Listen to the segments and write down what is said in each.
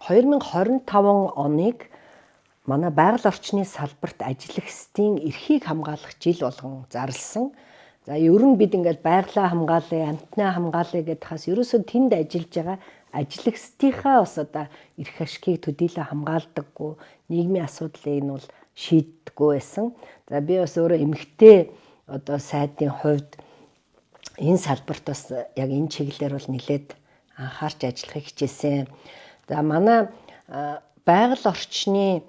2025 оныг манай байгаль орчны салбарт ажиллах стийн эрхийг хамгаалах жил болгон зарласан. За ер нь бид ингээд байгалаа хамгаалъя, амьтнаа хамгаалъя гэдгээс ерөөсөө тэнд ажиллаж байгаа ажиллагчдынхаа бас одоо эрх ашгийг төдийлөн хамгаалдаггүй, нийгмийн асуудлыг нь бол шийддэггүй байсан. За би бас өөрөө эмэгтэй одоо сайдын хувьд энэ салбарт бас яг энэ чиглэлээр бол нэлээд анхаарч ажиллахыг хичээсэн. За манай байгаль орчны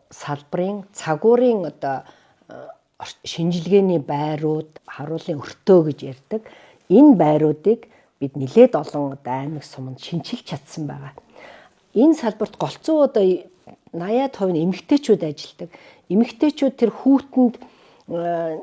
салбарын цагуурын одоо шинжилгээний байрууд, харуулын өртөө гэж ярьдаг. Энэ байруудыг бид нэлээд олон одоо аймаг суманд шинчилж чадсан байгаа. Энэ салбарт голцоо одоо 80% нь эмэгтэйчүүд ажилладаг. Эмэгтэйчүүд тэр хүүтэнд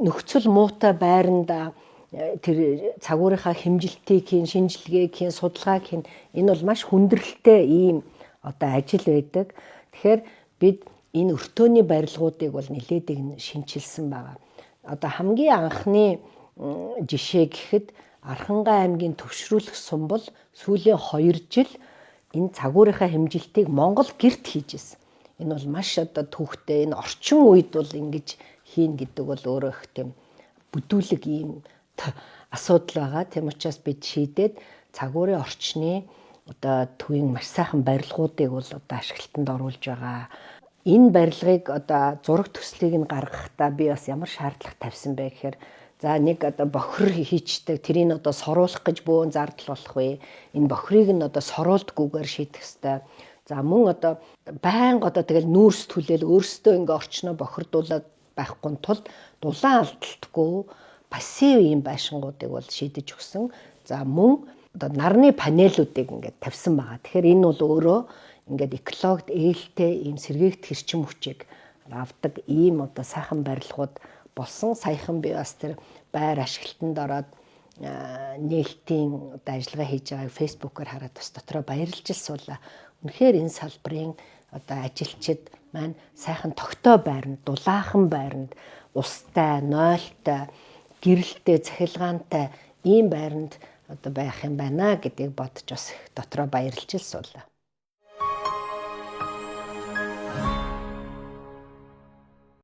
нөхцөл муутай байранда тэр цагуурынхаа хэмжилтийг хийн, шинжилгээг хийн, судалгааг хийн. Энэ бол маш хүндрэлтэй ийм одоо ажил байдаг. Тэгэхээр бид энэ өртөөний барилгуудыг бол нэлээдийг шинчилсэн байгаа. Одоо хамгийн анхны жишээ гэхэд Архангай аймгийн төвшрүүлэх сумбал сүүлийн 2 жил энэ цагуурынхаа хэмжилтийг Монгол гэрт хийж ирсэн. Энэ бол маш одоо түүхтэй, энэ орчин үед бол ингэж хийн гэдэг бол өөрөө их тийм бүдүүлэг ийм асуудал байгаа. Тийм учраас бид шийдээд цагуурын орчны одоо төвийн маш сайхан барилгуудыг бол одоо ашиглалтанд оруулж байгаа. Энэ барилгыг одоо зураг төслийг нь гаргахдаа би бас ямар шаардлага тавьсан бэ гэхээр за нэг одоо бохир хийчдэг тэрийг одоо соруулах гэж бөөн зардал болох вэ? Энэ бохирыг нь одоо соруулдаггүйгээр шийдэх ёстой. За мөн одоо байнга одоо тэгэл нүүрс түлээл өөрсдөө ингээ орчноо бохирдуулаад байхгүй тулд дулаан алдалтгүй пассив ийм байшингуудыг бол шийдэж өгсөн. За мөн одоо нарны панелуудыг ингээд тавьсан байгаа. Тэгэхээр энэ бол өөрөө ингээд экологид ээлтэй ийм сэргээгт хэрчим хүчийг авдаг ийм одоо сайхан барилгууд болсон. Саяхан би бас тэр байр ашиглалтанд ороод нээлтийн одоо ажиллагаа хийж байгааг фэйсбүүкээр хараад бас дотроо баярлж суулаа. Үнэхээр энэ салбарын одоо ажилчид маань сайхан тогтоо байранд, дулаахан байранд, устай, нойлтой, гэрэлтэй, цахилгаантай ийм байранд одоо байх юм байна гэдгийг бодож бас дотроо баярлж суулаа.